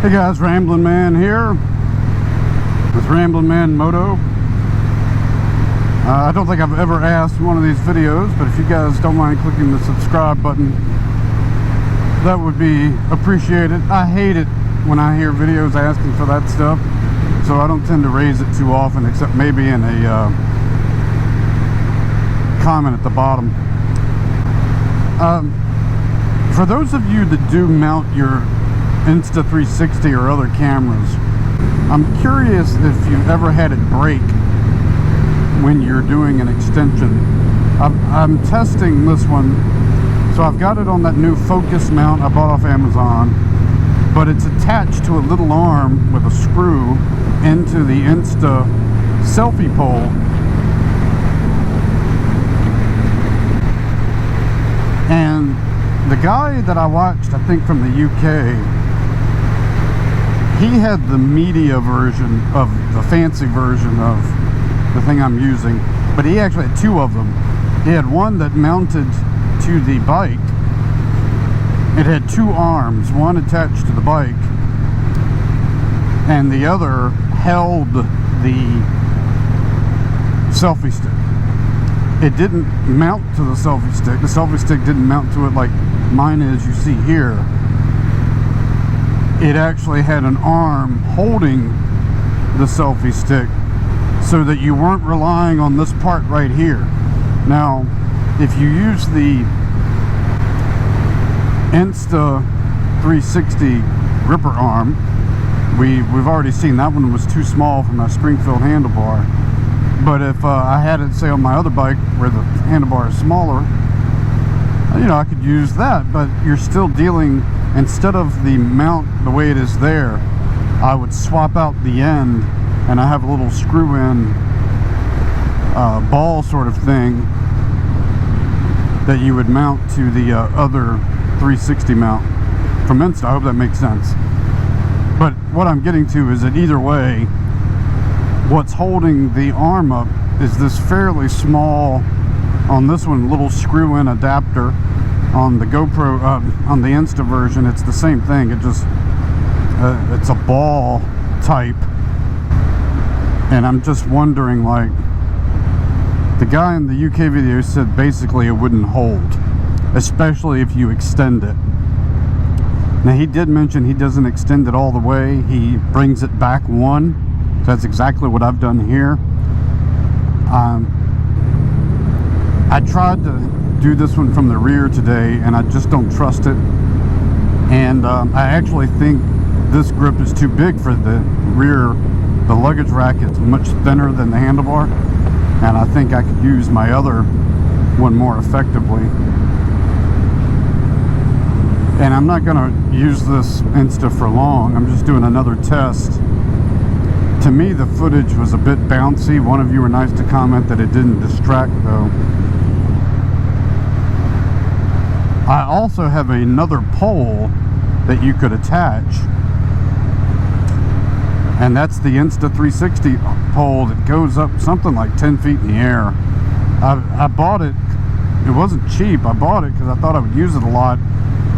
Hey guys, Ramblin' Man here with Ramblin' Man Moto. I don't think I've ever asked one of these videos, but if you guys don't mind clicking the subscribe button, that would be appreciated. I hate it when I hear videos asking for that stuff, so I don't tend to raise it too often, except maybe in a comment at the bottom. For those of you that do mount your Insta 360 or other cameras, I'm curious if you've ever had it break when you're doing an extension. I'm testing this one, so I've got it on that new focus mount I bought off Amazon, but it's attached to a little arm with a screw into the Insta selfie pole. And the guy that I watched, I think from the UK, he had the media version of the fancy version of the thing I'm using, but he actually had two of them. He had one that mounted to the bike. It had two arms, one attached to the bike, and the other held the selfie stick. It didn't mount to the selfie stick. The selfie stick didn't mount to it like mine is, you see here. It actually had an arm holding the selfie stick so that you weren't relying on this part right here. Now, if you use the Insta 360 gripper arm, we've already seen that one was too small for my Springfield handlebar. But if I had it, say, on my other bike where the handlebar is smaller, you know, I could use that. But you're still dealing, instead of the mount the way it is there, I would swap out the end, and I have a little screw-in ball sort of thing that you would mount to the other 360 mount from Insta. I hope that makes sense. But what I'm getting to is that either way, what's holding the arm up is this fairly small, on this one, little screw-in adapter. On the GoPro, on the Insta version, it's the same thing. It just, it's a ball type. And I'm just wondering, like, the guy in the UK video said basically it wouldn't hold, especially if you extend it. Now, he did mention he doesn't extend it all the way. He brings it back one. That's exactly what I've done here. I tried to do this one from the rear today, and I just don't trust it. And I actually think this grip is too big for the rear. The luggage rack is much thinner than the handlebar, and I think I could use my other one more effectively. And I'm not going to use this Insta for long. I'm just doing another test. To me, the footage was a bit bouncy. One of you were nice to comment that it didn't distract, though. I also have another pole that you could attach, and that's the Insta 360 pole that goes up something like 10 feet in the air. I bought it. It wasn't cheap. I bought it because I thought I would use it a lot,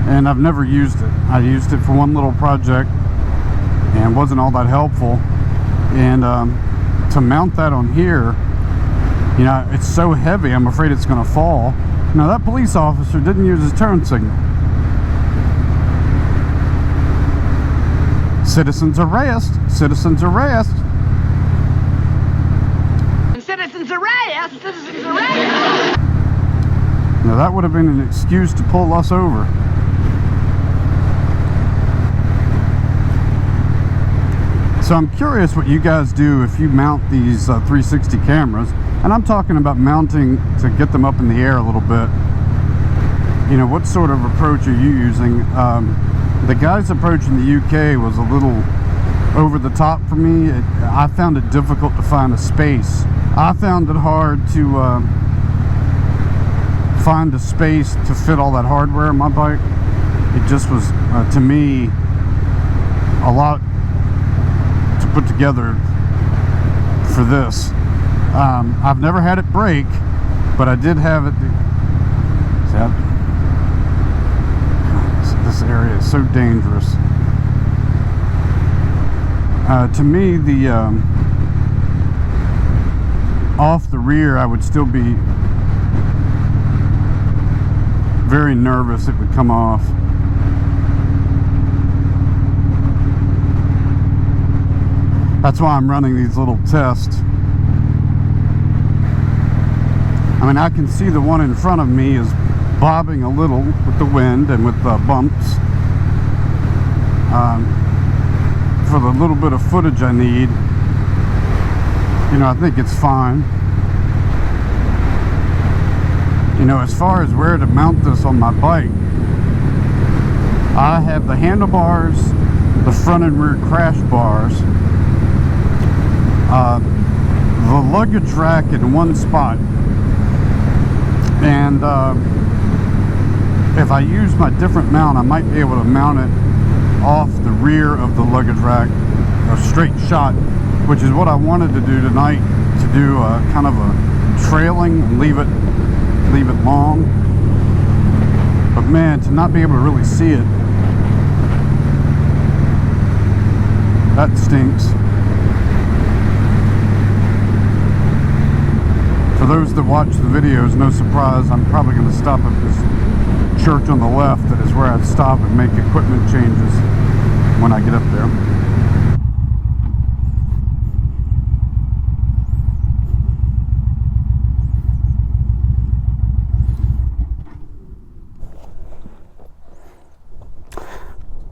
and I've never used it. I used it for one little project and wasn't all that helpful. And to mount that on here, you know, it's so heavy, I'm afraid it's going to fall. Now, that police officer didn't use his turn signal. Citizens arrest! Citizens arrest! Citizens arrest! Citizens arrest! Now, that would have been an excuse to pull us over. So I'm curious what you guys do if you mount these 360 cameras. And I'm talking about mounting to get them up in the air a little bit. You know, what sort of approach are you using? The guy's approach in the UK was a little over the top for me. I found it difficult to find a space. I found it hard to find a space to fit all that hardware on my bike. It just was, to me, a lot to put together for this. I've never had it break, but I did have it. This area is so dangerous. To me, the off the rear, I would still be very nervous it would come off. That's why I'm running these little tests. I mean, I can see the one in front of me is bobbing a little with the wind and with the bumps. For the little bit of footage I need, you know, I think it's fine. You know, as far as where to mount this on my bike, I have the handlebars, the front and rear crash bars, the luggage rack in one spot, and if I use my different mount, I might be able to mount it off the rear of the luggage rack, a straight shot, which is what I wanted to do tonight, to do a kind of a trailing and leave it long. But man, to not be able to really see it, that stinks. For those that watch the videos, no surprise, I'm probably going to stop at this church on the left. That is where I'd stop and make equipment changes when I get up there.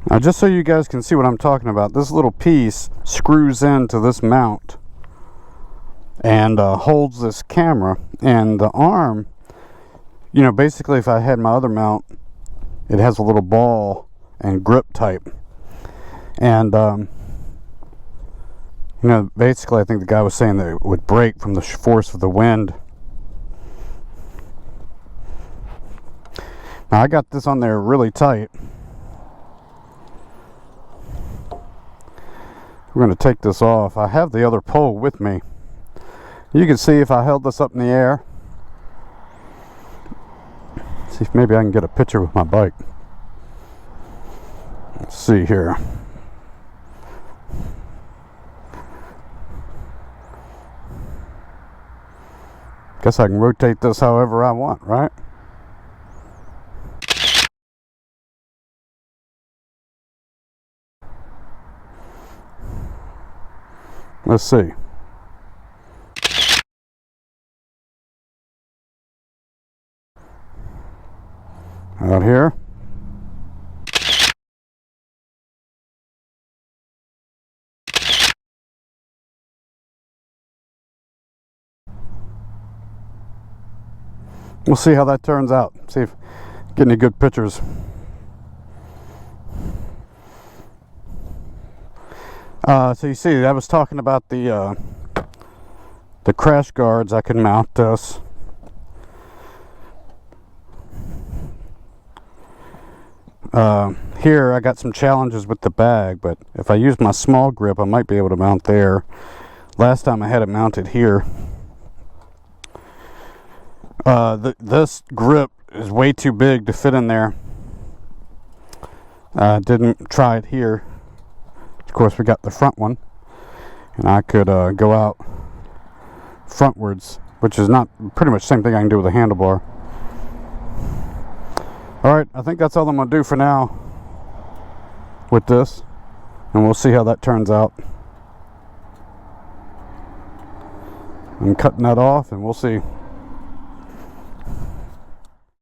Now, just so you guys can see what I'm talking about, this little piece screws into this mount and holds this camera, and the arm, you know, basically if I had my other mount, it has a little ball and grip type, and you know, basically I think the guy was saying that it would break from the force of the wind. Now I got this on there really tight. We're going to take this off. I have the other pole with me. You can see if I held this up in the air. See if maybe I can get a picture with my bike. Let's see here. Guess I can rotate this however I want, right? Let's see. Out here. We'll see how that turns out. See if get any good pictures. So you see, I was talking about the crash guards. I can mount this. Here I got some challenges with the bag, but if I use my small grip, I might be able to mount there. Last time I had it mounted here. This grip is way too big to fit in there. Didn't try it here. Of course, we got the front one, and I could go out frontwards, which is not pretty much the same thing I can do with a handlebar. Alright, I think that's all I'm going to do for now with this, and we'll see how that turns out. I'm cutting that off, and we'll see.